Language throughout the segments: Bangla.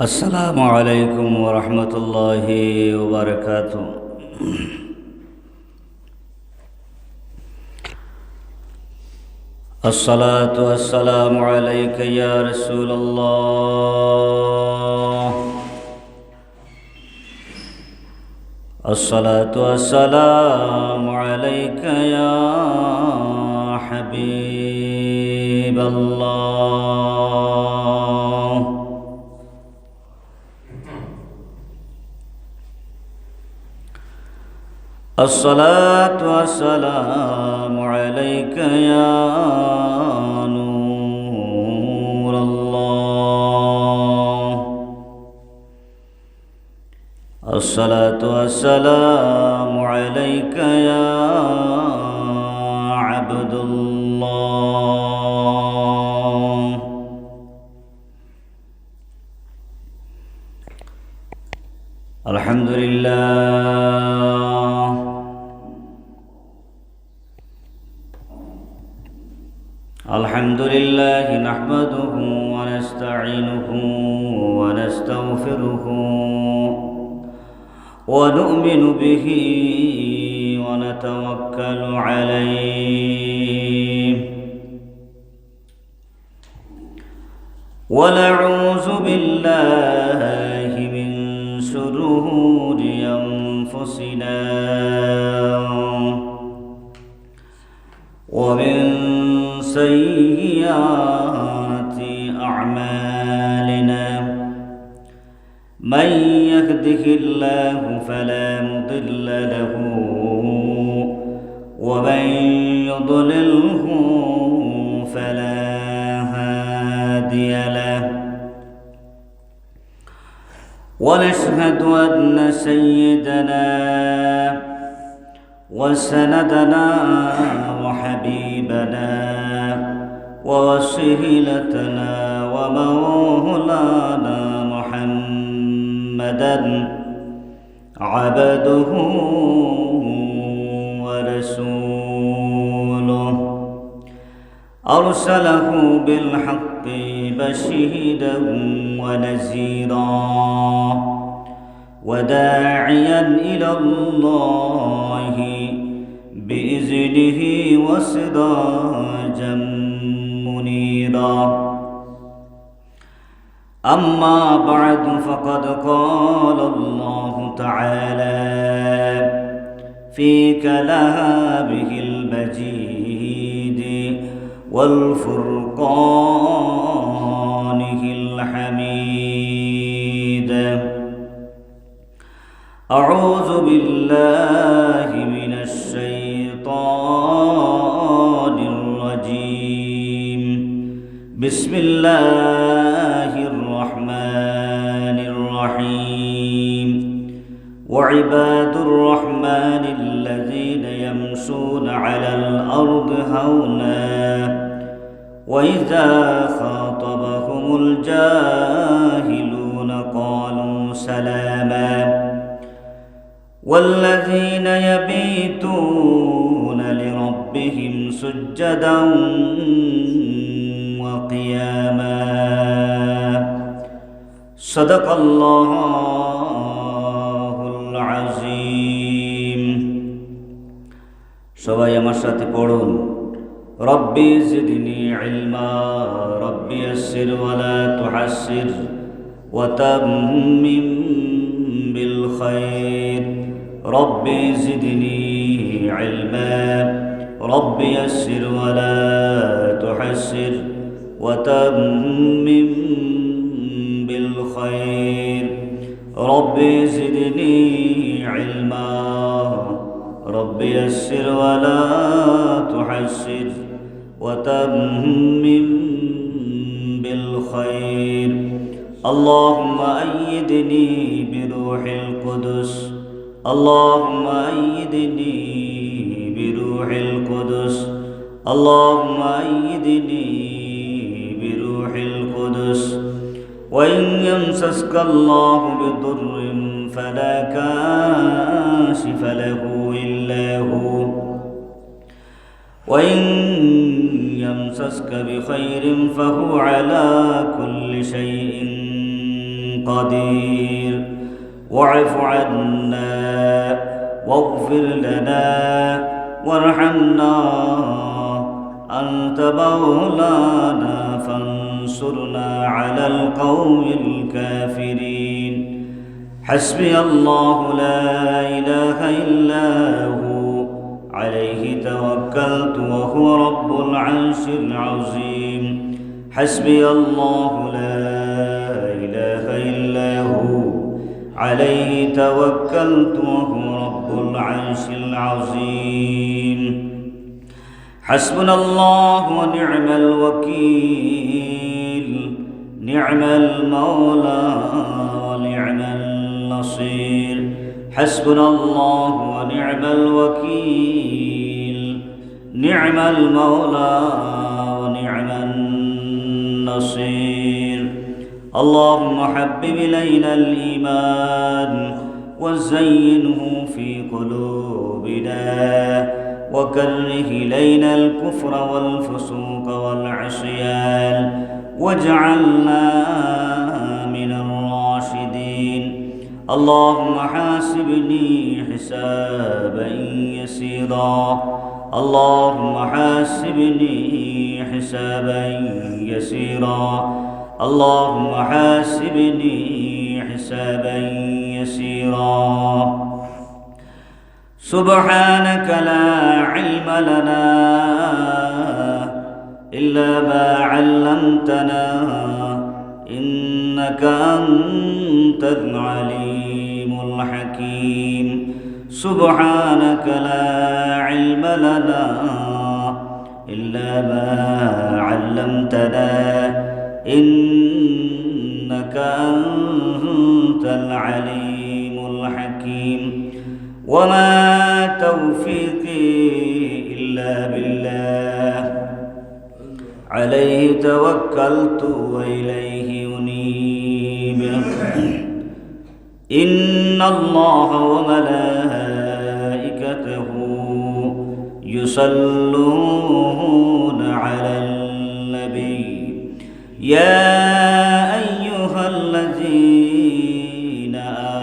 আসসালামু আলাইকুম ওয়া রাহমাতুল্লাহি ওয়া বারাকাতুহু। আসসালাতু ওয়াসসালামু আলাইকা ইয়া রাসূলুল্লাহ। আসসালাতু ওয়াসসালামু আলাইকা ইয়া হাবিবাল্লাহ। الصلاة والسلام عليك يا نور الله. الصلاة والسلام عليك يا عبد الله. الحمد لله الحمد لله نحمده ونستعينه ونستغفره ونؤمن به ونتوكل عليه ونعوذ بالله من شرور أنفسنا ومن سيئات أعمالنا من يهده الله فلا مضل له ومن يضلله فلا هادي له ونشهد أن سيدنا وسندنا وحبيبنا ووسيلتنا ومولانا محمدا عبده ورسوله أرسله بالحق بشيرا ونذيرا وداعيا إلى الله بإذنه وسراجا منيرا. أما بعد فقد قال الله تعالى في كلامه المجيد والفرقانه الحميد. أعوذ بالله من الشيطان الرجيم. بسم الله الرحمن الرحيم. وعباد الرحمن الذين يمشون على الأرض هونا وإذا خاطبهم الجاهلون قالوا سلاما والذين يبيتون لربهم سجدا وقياما. صدق الله العظيم. সবাই আমার সাথে পড়ুন, রব্বি জিদনি ইলমা রব্বি ইয়াসসির ওয়ালা তুহাসসির ওয়া তাম্মিম বিল খায়র. ربي زدني علما ربي يسر ولا تحسر وتمم بالخير. ربي زدني علما ربي يسر ولا تحسر وتمم بالخير. اللهم أيدني بروح القدس اللهم أيدني بروح القدس اللهم أيدني بروح القدس. وإن يمسسك الله بضر فلا كاشف له إلا هو وإن يمسسك بخير فهو على كل شيء قدير واعف عنا واغفر لنا وارحمنا أنت مولانا فانصرنا على القوم الكافرين حسبي الله لا إله إلا هو عليه توكلت وهو رب العرش العظيم حسبي الله لا إله إلا هو عليه توكلت وهو رب العرش العظيم حسبنا الله ونعم الوكيل نعم المولى ونعم النصير حسبنا الله ونعم الوكيل نعم المولى ونعم النصير اللهم حبب إلينا الإيمان وزينه في قلوبنا وكره إلينا الكفر والفسوق والعصيان واجعلنا من الراشدين اللهم حاسبني حسابا يسيرا اللهم حاسبني حسابا يسيرا اللهم حاسبني حسابا يسيرا سبحانك لا علم لنا إلا ما علمتنا إنك أنت العليم الحكيم سبحانك لا علم لنا إلا ما علمتنا إنك أنت العليم الحكيم وما توفيقي إلا بالله عليه توكلت وإليه أنيب إن الله وملائكته يصلون على النبي يا أيها الذين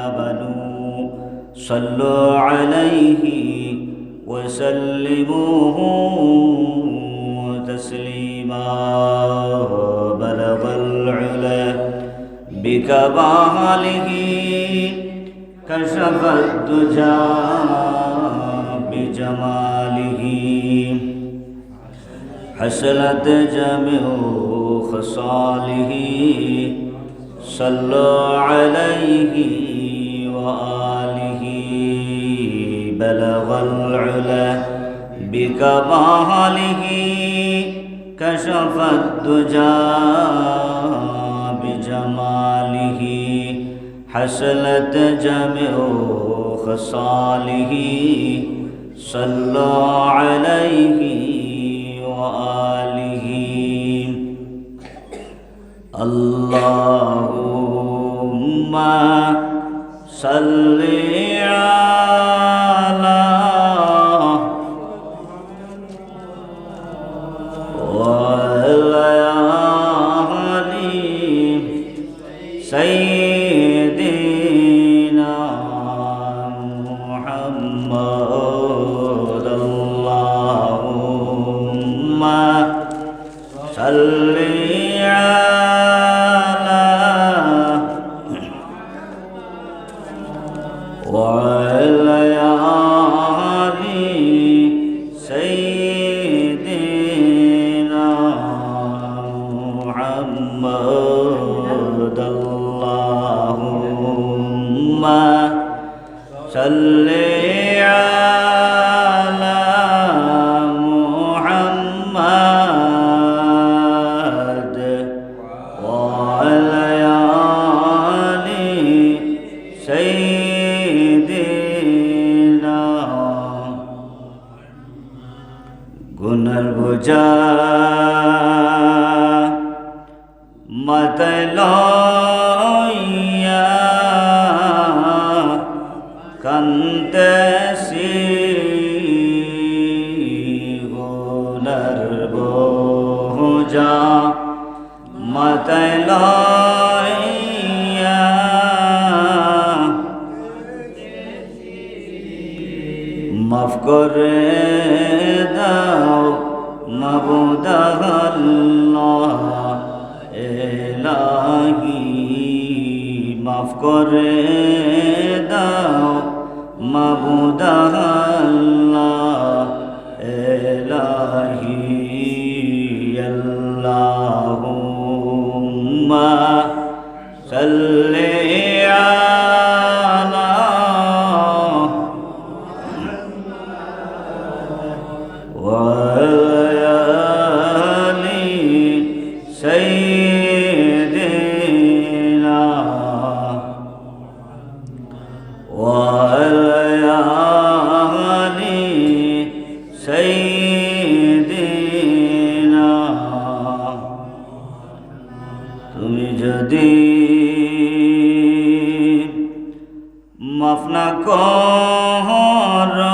آمنوا صلوا عليه وسلموا تسليما بلغ العلا بكماله كشف الدجى بجماله حسنت جميع خصاله صلوا عليه وآله بلغ العلا بكماله كشف الدجى بجماله حسنت جميع خصاله صلوا عليه وآله اللهم صل على سيدنا محمد اللهم صل على وعلى آل سيدنا محمد اللهم صل على محمد وعلى آل سيدنا গুনার বোঝা মাথায় লইয়া কান্দেছি গুনার বোঝা মাথায় লইয়া করে দাও মাবুদ আল্লাহ এলাহি, মাফ করে দাও মাবুদ আল্লাহ এলাহি। আল্লাহুম্মা সাল্লি আলা ওয়া আলি সাইয়্যিদিনা ওয়া আলি সাইয়্যিদিনা। তুমি যদি মাফ না করো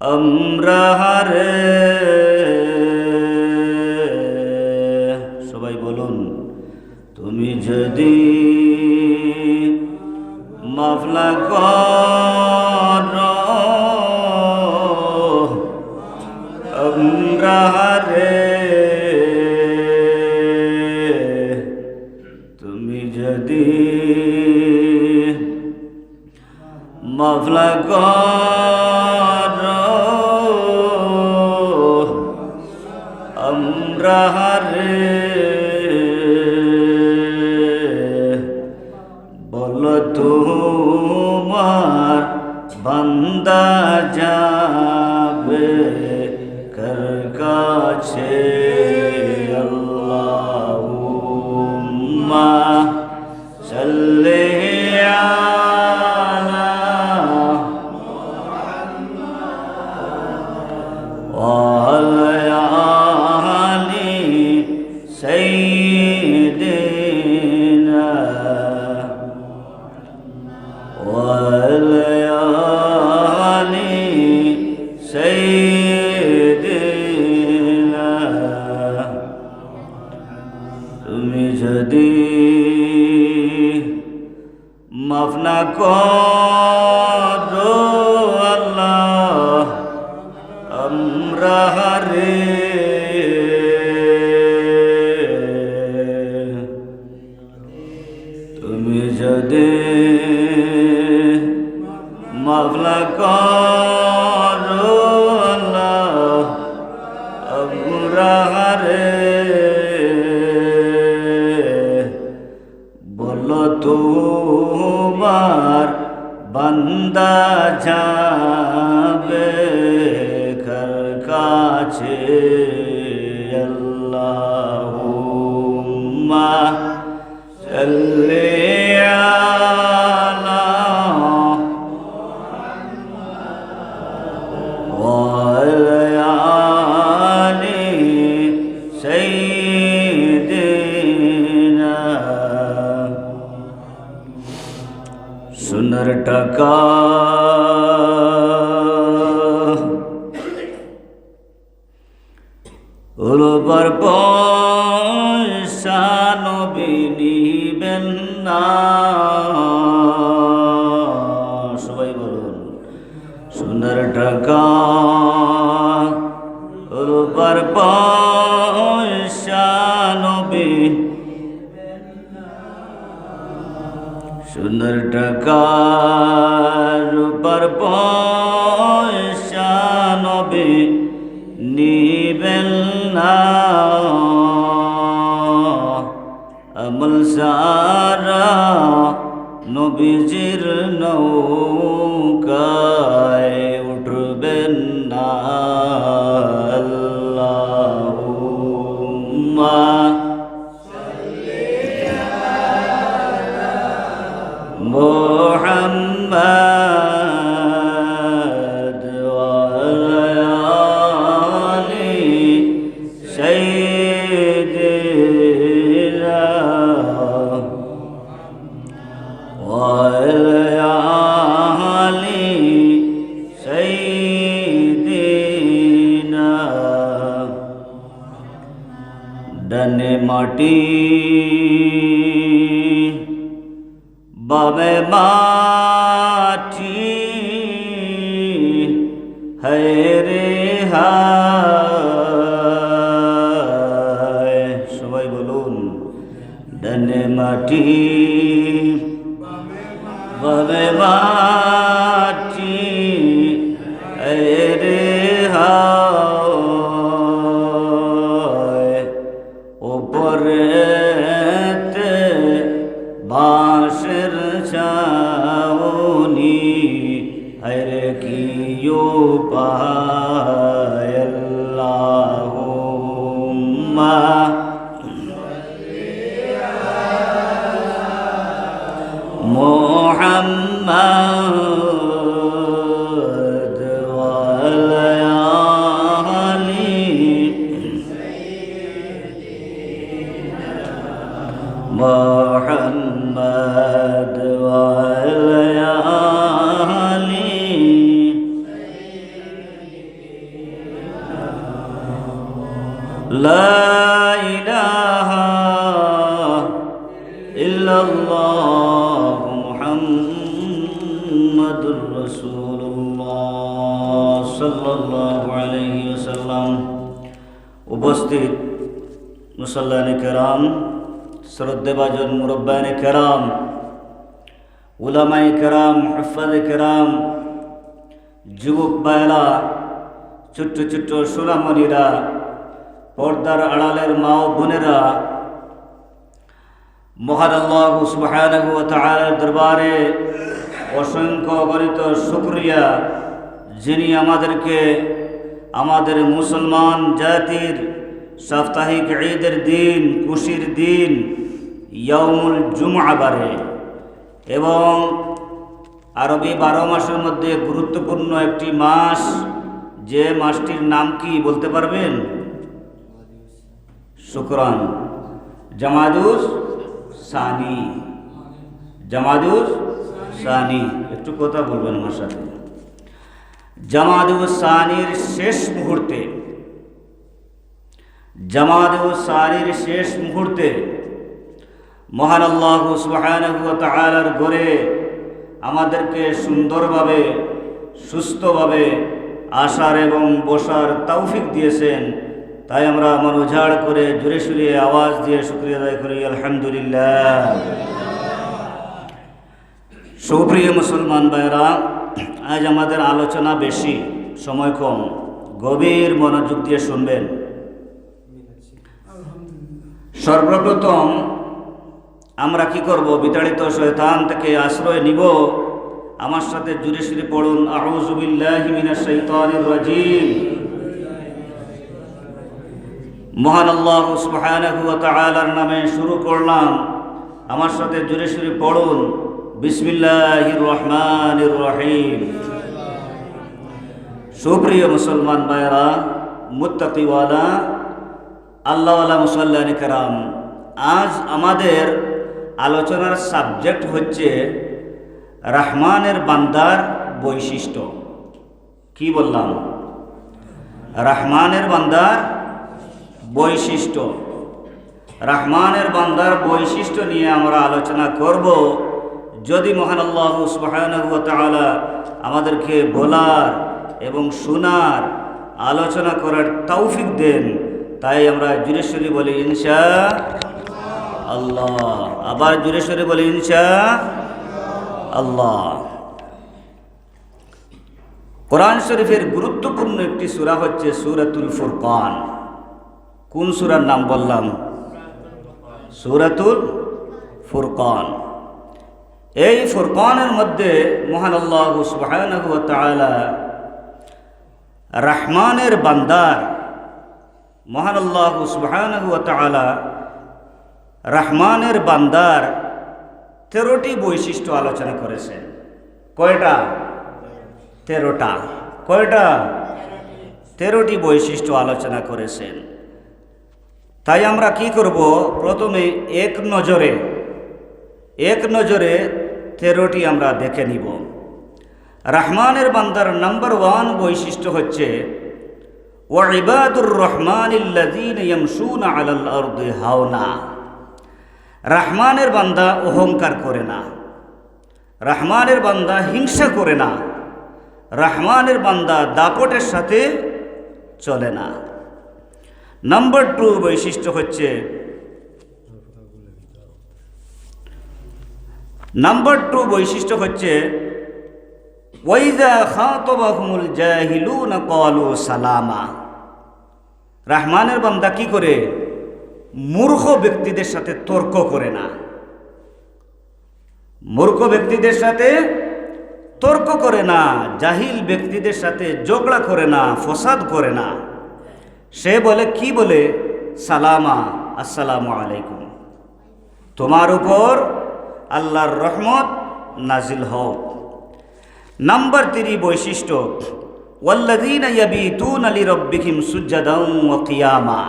আমরা রে, সবাই বলুন, তুমি যদি মাফ না করো আমরা রে, তুমি যদি মাফ না করো আমরা রে, বলো তোমার বান্দা যাবে কার কাছে। আল্লাহুম্মা সাল্লি আলা ওয়া আলি সাইয়্যিদিনা ওয়া আলি সাইয়্যিদিনা। তুমি যদি মাফ না করো আল্লাহ আমরা রে, তুমি যদি মাফ না করো আল্লাহ আমরা রে, বলো তোমার বান্দা যাবে কার কাছে। আল্লাহুম্মা সাল্লি আলা ওয়া আলি সাইয়্যিদিনা। সোনার টাকা উলবার পয়সা নবী নিবেন না, সবাই বলুন, সোনার টাকা উলবার পয়সা নবী, সোনার টাকা রূপার পয়সা নবী নিবেন না, আমল সারা নবীজির নৌকায় উঠবেন না। আল্লাহুম্মা মুহাম্মাদ ওয়া আলি সাইয়্যিদিনা ওয়া আলি সাইয়্যিদিনা। ডানে মাটি বামে রেহাই। সবাই বলুন, ডানে মাটি বামে মাটি রেহাই। ওপরেতে বাঁশের ছাউনি, আরে কি উপায়। আল্লাহুম্মা মুহাম্মাদ ওয়া আলা আলি মুহাম্মাদ ওয়া আলা আলি লা ইলাহা ইল্লাল্লাহ মুহাম্মাদুর রাসূলুল্লাহ সাল্লাল্লাহু আলাইহি ওয়াসাল্লাম। উপস্থিত মুসল্লানে কেরাম, শ্রদ্ধেভাজন মুরব্বানে কেরাম, উলামায়ে কেরাম, হুফাজে কেরাম, যুবক ভাইরা, ছোট্ট ছোট্ট সোনামণিরা, পর্দার আড়ালের মা ও বোনেরা, মহান আল্লাহ সুবহানাহু ওয়া তাআলার দরবারে অসংখ্য অগণিত শুকরিয়া, যিনি আমাদেরকে আমাদের মুসলমান জাতির সাপ্তাহিক ঈদের দিন, খুশির দিন ইয়াউমুল জুমআ বারে এবং আরবি 12 মাসের মধ্যে গুরুত্বপূর্ণ একটি মাস, যে মাসটির নাম কি বলতে পারবেন? শুকরান, জামাদুস সানি। জামাদুস সানি, একটু কথা বলবেন আমার সাথে। জামাদুস সানির শেষ মুহূর্তে, জামাদুস সানির শেষ মুহূর্তে মহান আল্লাহ সুবহানাহু ওয়া তাআলার ঘরে আমাদেরকে সুন্দরভাবে, সুস্থভাবে আসার এবং বসার তৌফিক দিয়েছেন। তাই আমরা মন উজাড় করে জোরে সুরে আওয়াজ দিয়ে শুকরিয়া আদায় করি, আলহামদুলিল্লাহ। সুপ্রিয় মুসলমান ভাইরা, আজ আমাদের আলোচনা বেশি, সময় কম, গভীর মনোযোগ দিয়ে শুনবেন। সর্বপ্রথম আমরা কি করব? বিতাড়িত শয়তান থেকে আশ্রয় নিব। আমার সাথে জোরে সুরে পড়ুন, আউযু বিল্লাহি মিনাশ শাইতানির রাজিম। মহান আল্লাহ সুবহানাহু ওয়া তাআলার নামে শুরু করলাম, আমার সাথে জোরে সুরে পড়ুন, বিসমিল্লাহির রহমানির রহিম। সুপ্রিয় মুসলমান ভাইরা, মুত্তাকিওয়ালা, আল্লাহওয়ালা মুসল্লানে কেরাম, আজ আমাদের আলোচনার সাবজেক্ট হচ্ছে রহমানের বান্দার বৈশিষ্ট্য। কি বললাম? রহমানের বান্দার বৈশিষ্ট্য। রহমানের বান্দার বৈশিষ্ট্য নিয়ে আমরা আলোচনা করব। যদি মহান আল্লাহ সুবহানাহু ওয়া তাআলা আমাদেরকে বলার এবং শোনার, আলোচনা করার তৌফিক দেন, তাই আমরা জোরে সোরে বলি ইনশাআল্লাহ। আবার জোরে সোরে বলি ইনশাআল্লাহ। কোরআন শরীফের গুরুত্বপূর্ণ একটি সূরা হচ্ছে সূরাতুল ফুরকান। কোন সূরার নাম বললাম? সূরাতুল ফুরকান। এই ফুরকানের মধ্যে মহান আল্লাহ সুবহানাহু ওয়া তাআলা রহমানের বান্দার, মহান আল্লাহ সুবহানাহু ওয়া তাআলা রহমানের বান্দার 13টি বৈশিষ্ট্য আলোচনা করেছেন। কয়টা? 13টা। কয়টা? 13টি বৈশিষ্ট্য আলোচনা করেছেন। তাই আমরা কি করব? প্রথমে এক নজরে 13টি আমরা দেখে নিব। রহমানের বান্দার নাম্বার 1 বৈশিষ্ট্য হচ্ছে ওয়া ইবাদুর রহমানিল্লাযীনা ইয়ামশুনা আলাল আরদি হাওনা। রহমানের বান্দা অহংকার করে না, রহমানের বান্দা হিংসা করে না, রহমানের বান্দা দাপটের সাথে চলে না। নাম্বার 2 বৈশিষ্ট্য হচ্ছে ওয়াইজা খাতাবাহুমুল জাহিলুনা ক্বালু সালামা। রহমানের বান্দা কি করে? মূর্খ ব্যক্তিদের সাথে তর্ক করে না, মূর্খ ব্যক্তিদের সাথে তর্ক করে না, জাহিল ব্যক্তিদের সাথে ঝগড়া করে না, ফসাদ করে না। সে বলে কি বলে? সালামা, আসসালামু আলাইকুম, তোমার উপর আল্লাহর রহমত নাজিল হোক। নাম্বার 3 বৈশিষ্ট্য ওয়াল্লাযীনা ইয়াবিতুনা লিরাব্বিহিম সুজদান ওয়া কিয়ামা।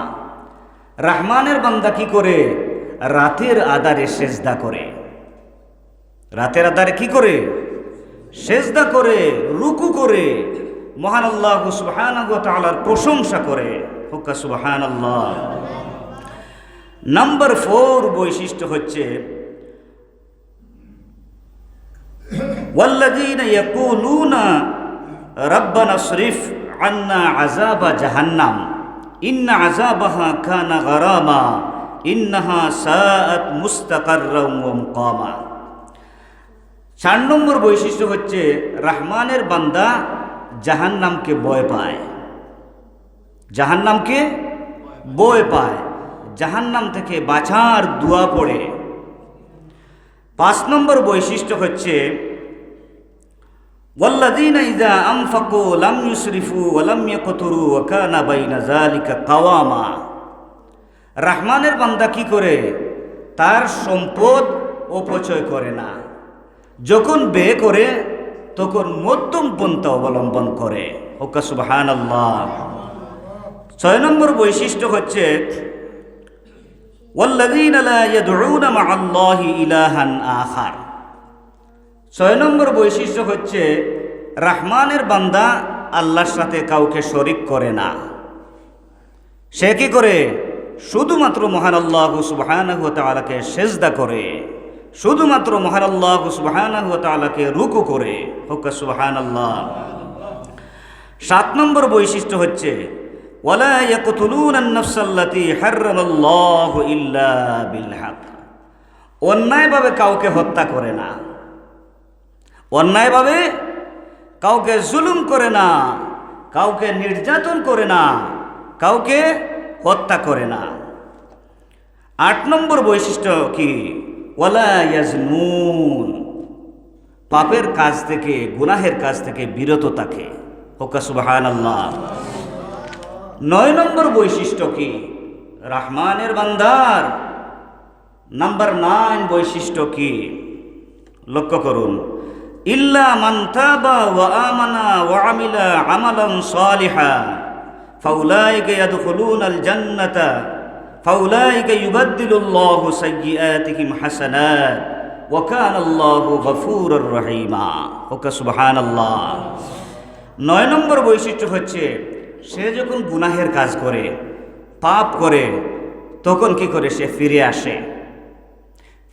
রহমানের বান্দা কি করে? রাতের আধারে সেজদা করে। রাতের আধারে কি করে? সেজদা করে, রুকু করে, মহান আল্লাহ সুবহানাহু ওয়া তাআলার প্রশংসা করে। হুক্কা সুবহানাল্লাহ। নাম্বার 4 বৈশিষ্ট্য হচ্ছে ওয়াল্লাযীনা ইয়াকুলুনা রাব্বানা সরিফ আন্না আযাবা জাহান্নাম ইন্না আযাবাহা কানা গারামা ইন্নাহা সাআত মুস্তাকাররাম ওয়া মুকামা। 4 নম্বর বৈশিষ্ট্য হচ্ছে রহমানের বান্দা জাহান্নামকে ভয় পায়, জাহান্নামকে ভয় পায়, জাহান্নাম থেকে বাঁচার দোয়া পড়ে। 5 নম্বর বৈশিষ্ট্য হচ্ছে ওয়াল্লাযীনা ইযা আনফাকু লাম ইউসরিফু ওয়া লাম ইয়াকতুরু ওয়া কানা বাইনা যালিকা কাওয়ামা। রহমানের বান্দা কি করে? তার সম্পদ অপচয় করে না, যখন ব্যয় করে তখন মধ্যম পন্থা অবলম্বন করে। হুক্কা সুবহানাল্লাহ। 6 নম্বর বৈশিষ্ট্য হচ্ছে ওয়াল্লাযীনা লা ইয়াদউনা মা'আল্লাহি ইলাহান আখার। 6 নম্বর বৈশিষ্ট্য হচ্ছে রহমানের বান্দা আল্লাহর সাথে কাউকে শরিক করে না। সে কি করে? শুধুমাত্র মহান আল্লাহ সুবহানাহু ওয়া তাআলাকে সেজদা করে, শুধুমাত্র মহান আল্লাহ সুবহানাহু ওয়া তাআলাকে রুকু করে। হুক্কা সুবহানাল্লাহ। 7 নম্বর বৈশিষ্ট্য হচ্ছে ওয়ালা ইয়াকতুলুনান নাফসাল্লাতী হারামাল্লাহু ইল্লা বিল হক। অন্যায়ভাবে কাউকে হত্যা করে না, অন্যায়ভাবে কাউকে জুলুম করে না, কাউকে নির্যাতন করে না, কাউকে হত্যা করে না। 8 নম্বর বৈশিষ্ট্য কি? ওয়ালা ইয়াজনুন। পাপের কাজ থেকে, গুনাহের কাজ থেকে বিরত থাকে। হুক্কা সুবহানাল্লাহ। 9 নম্বর বৈশিষ্ট্য কি? রহমানের বান্দার নাম্বার 9 বৈশিষ্ট্য কি? লক্ষ্য করুন। ইল্লা মান তাবা ওয়া আমানা ওয়া আমিলা আমালান সালিহা ফাউলাইকা ইয়াদখুলুনাল জান্নাতা ফাউলাইকা ইউবাদদিলুল্লাহু সাইয়্যাতিহিম হাসানাত ওয়া কানাল্লাহু গফুরুর রহিমা। হুক্কা সুবহানাল্লাহ। 9 নম্বর বৈশিষ্ট্য হচ্ছে সে যখন গুনাহের কাজ করে, পাপ করে, তখন কি করে? সে ফিরে আসে,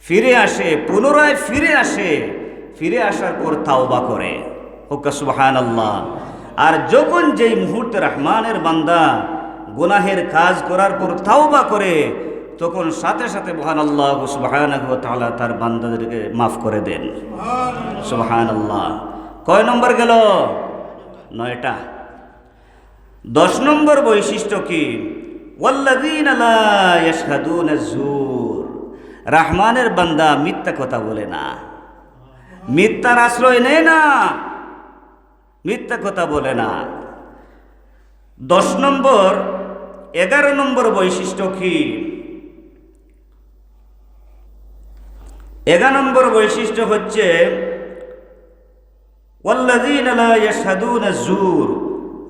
ফিরে আসে, পুনরায় ফিরে আসে, ফিরে আসার পর তাওবা করে। হুক্কা সুবহানাল্লাহ। আর যখন যেই মুহূর্তে রহমানের বান্দা গুনাহের কাজ করার পর তাওবা করে, তখন সাথে সাথে মহান আল্লাহ সুবহানাহু ওয়া তাআলা তার বান্দাদেরকে মাফ করে দেন। সুবহানাল্লাহ। কয় নম্বর গেল? 9টা। 10 নম্বর বৈশিষ্ট্য কি? ওয়াল্লাযীনা লা ইয়াশহাদুনা যুর। রহমানের বান্দা মিথ্যা কথা বলে না, মিথ্যার আশ্রয় নেয় না, মিথ্যা কথা বলে না। 10 নম্বর 11 নম্বর বৈশিষ্ট্য কি? 11 নম্বর বৈশিষ্ট্য হচ্ছে ওয়াল্লাযীনা লা ইয়াশহাদুনা যুর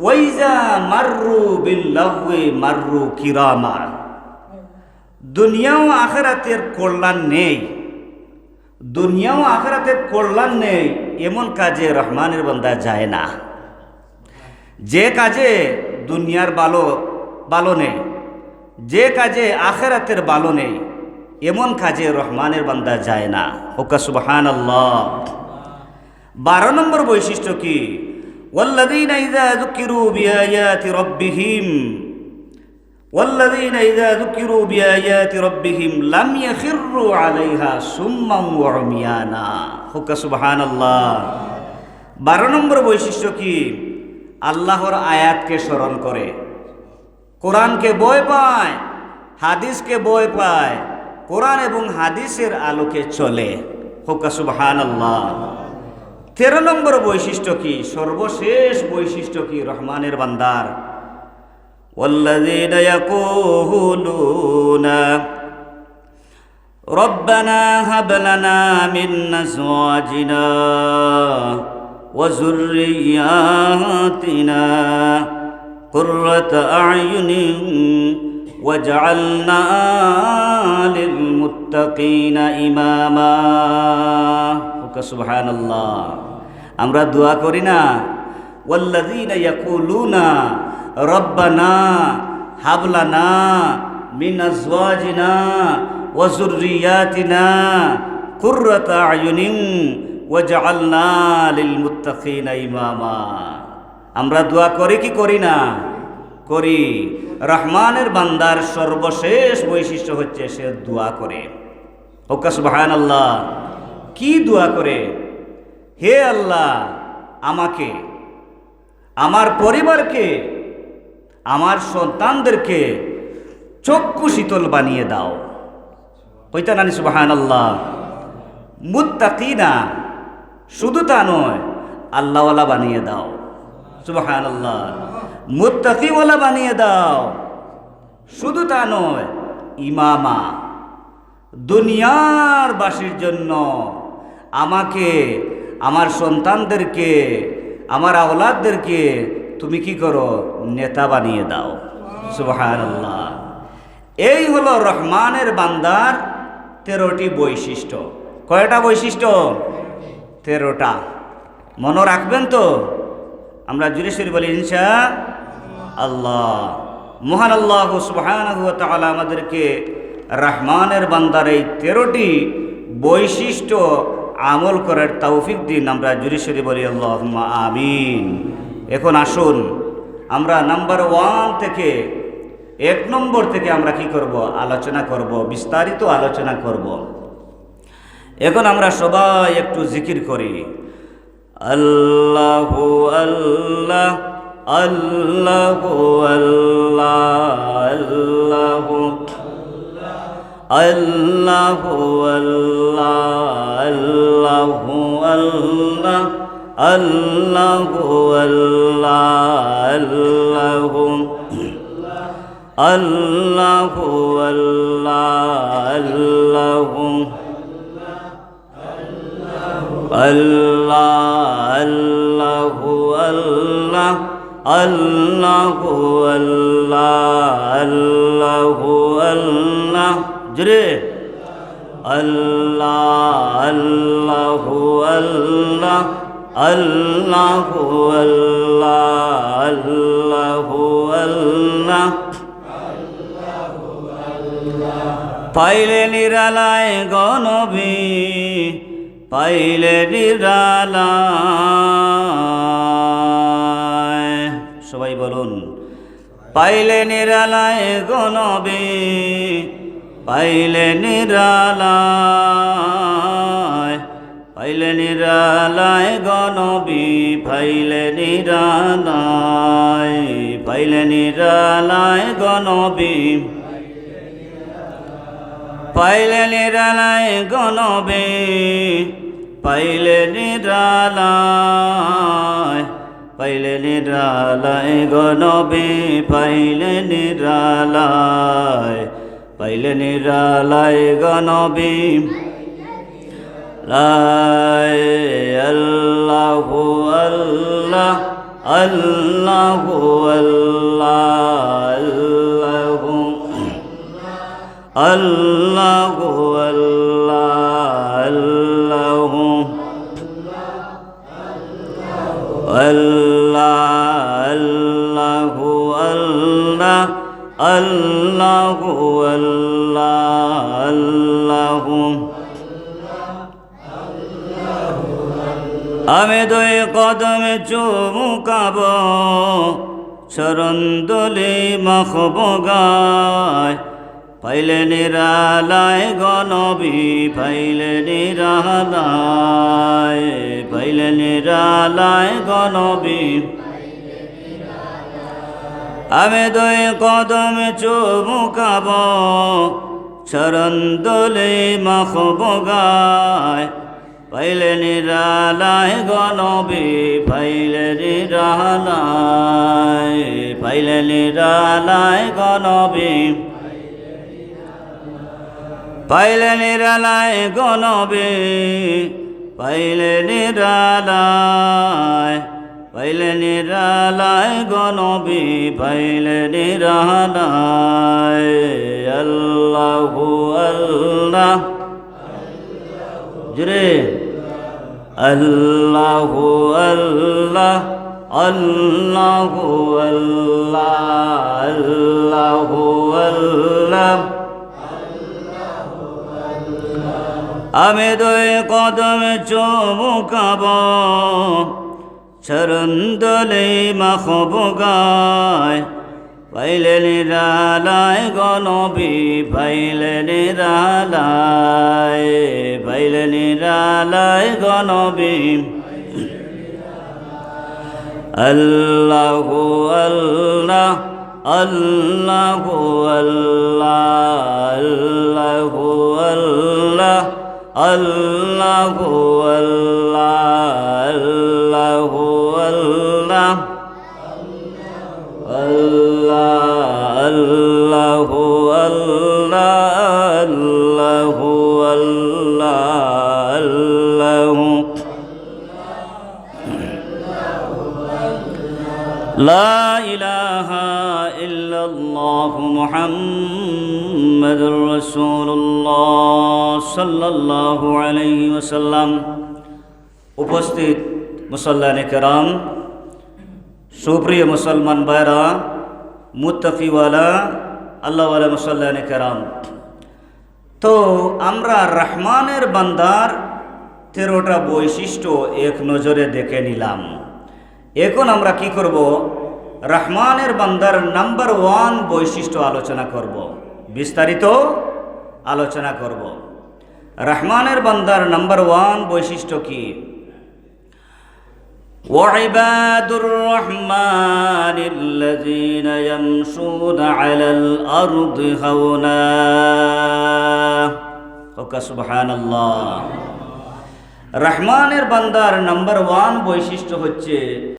ওয়া ইযা মাররু বিল লাগওয়ি মাররু কিরামা। দুনিয়া ও আখিরাতের কল্যাণ নেই, দুনিয়া ও আখিরাতের কল্যাণ নেই এমন কাজে রহমানের বান্দা যায় না। যে কাজে দুনিয়ার ভালো নেই, যে কাজে আখিরাতের ভালো নেই, এমন কাজে রহমানের বান্দা যায় না। হুক্কা সুবহানাল্লাহ। 12 নম্বর বৈশিষ্ট্য কি? والذين إذا ذكروا بآيات ربهم لم يخروا عليها سما وعميانا হুক্কা সুবহানাল্লাহ। 12 নম্বর বৈশিষ্ট্য কি? আল্লাহর আয়াতকে স্মরণ করে, কোরআনকে ভয় পায়, হাদিসকে ভয় পায়, কোরআন এবং হাদিসের আলোকে চলে। হুক্কা সুবহানাল্লাহ। 13 নম্বর বৈশিষ্ট্য কি? সর্বশেষ বৈশিষ্ট্য কি রহমানের বান্দার? والذين يقولون ربنا هب لنا من أزواجنا وذرياتنا قرة أعين واجعلنا للمتقين إماما سبحان الله। আমরা দোয়া করি না, والذين يقولون ربنا هب لنا من أزواجنا وذرياتنا قرة أعين واجعلنا للمتقين إماما। আমরা দোয়া করি কি করি না? করি। রহমানের বান্দার সর্বশেষ বৈশিষ্ট্য হচ্ছে সে দোয়া করে। হুক্কা সুবহানাল্লাহ। কি দোয়া করে? হে আল্লাহ, আমাকে, আমার পরিবারকে, আমার সন্তানদেরকে চক্ষু শীতল বানিয়ে দাও। কইতা নানি সুবহানাল্লাহ। মুত্তাকিনা, শুধু তা নয়, আল্লাহওয়ালা বানিয়ে দাও। সুবহানাল্লাহ। মুত্তাকিওয়ালা বানিয়ে দাও, শুধু তা নয়, ইমামা, দুনিয়ার বাসীর জন্য আমাকে, আমার সন্তানদেরকে, আমার আওলাদদেরকে তুমি কি করো? নেতা বানিয়ে দাও। সুবহানাল্লাহ। এই হলো রহমানের বান্দার 13টি বৈশিষ্ট্য। কয়টা বৈশিষ্ট্য? 13টা। মনে রাখবেন তো? আমরা জুড়ে সুরে বলি ইনশাআল্লাহ। মহান আল্লাহ সুবহানাহু ওয়া তাআলা আমাদেরকে রহমানের বান্দার এই 13টি বৈশিষ্ট্য আমল করার তৌফিক দিন। আমরা জুড়ে সুরে বলি আল্লাহুম্মা আমিন। এখন আসুন আমরা নাম্বার 1 থেকে 1 নম্বর থেকে আমরা কি করব? আলোচনা করব, বিস্তারিত আলোচনা করব। এখন আমরা সবাই একটু জিকির করি। আল্লাহু আল্লাহ আল্লাহু আল্লাহ আল্লাহু আল্লাহু আল্লাহ আল্লাহু আল্লাহ আল্লাহু আল্লাহ আল্লাহু আল্লাহু আল্লাহু আল্লাহ আল্লাহু আল্লাহ আল্লাহু আল্লাহ আল্লাহু আল্লাহ জোরে আল্লাহ আল্লাহু আল্লাহ আল্লাহু আল্লাহ আল্লাহু আল্লাহ পাইলে নিরালায় গনবী, পাইলে নিরালায়, সবাই বলুন পাইলে নিরালায় গনবী, পাইলে নিরালায়, পাইলে নিরালায় গনবী, পাইলে নিরালায়, পাইলে নিরালায় গনবী, পাইলে নিরালায় গনবী, পাইলে নিরালায়, পাইলে নিরালায় গনবী, পাইলে নিরালায়, পাইলে নিরালায় গনবী, লাই আল্লাহু আল্লাহ আল্লাহু আল্লাহ আল্লাহু আল্লাহু আল্লাহ আল্লাহু আল্লাহ আল্লাহু আল্লাহ আল্লাহু আমি দুই কদমে চুমুকাব চরণ দলে মাখব গায় পাইলে নিরালায় গনবী পাইলে নিরালায় পাইলে নিরালায় গনবী আমি দুই কদমে চুমুকাব চরণ দলে মাখব গায় পাইলে নিরালায় গনবী পাইলে নিরালায় পাইলে নিরালায় গনবী পাইলে নিরালায় গনবী পাইলে নিরালায় পাইলে নিরালায় গনবী পাইলে নিরালায় আল্লাহু আল্লাহ জুরে আল্লাহু আল্লাহ আল্লাহু আল্লাহ আল্লাহু আল্লাহ আমি দুই কদমে চুমুকাব চরণ দলে মাখব গায় পাইলে নিরালায় গনবী পাইলে নিরালায় পাইলে নিরালায় গনবী আল্লাহু আল্লাহ আল্লাহু আল্লাহ আল্লাহু আল্লাহ আল্লাহু আল্লাহ আল্লাহু আল্লাহ আল্লাহু আল্লাহ আল্লাহু আল্লাহ আল্লাহু লা ইলাহা ইল্লাল্লাহু মুহাম্মাদুর রাসূলুল্লাহ সাল্লাল্লাহু আলাইহি ওয়াসাল্লাম। উপস্থিত মুসল্লানে কেরাম, সুপ্রিয় মুসলমান ভাইরা, মুত্তাকিওয়ালা আল্লাহওয়ালা মুসল্লানে কেরাম, তো আমরা রহমানের বান্দার 13টা বৈশিষ্ট্য এক নজরে দেখে নিলাম। এখন আমরা কি করব? রহমানের বান্দার নাম্বার 1 বৈশিষ্ট্য আলোচনা করব, বিস্তারিত আলোচনা করব। রহমানের বান্দার নাম্বার 1 বৈশিষ্ট্য কি? ওয়াইবাদুর রহমানিল্লাযীনা ইয়ামশুনা আলাল আরদি হাওনা। সুবহানাল্লাহ। রহমানের বান্দার নাম্বার 1 বৈশিষ্ট্য হচ্ছে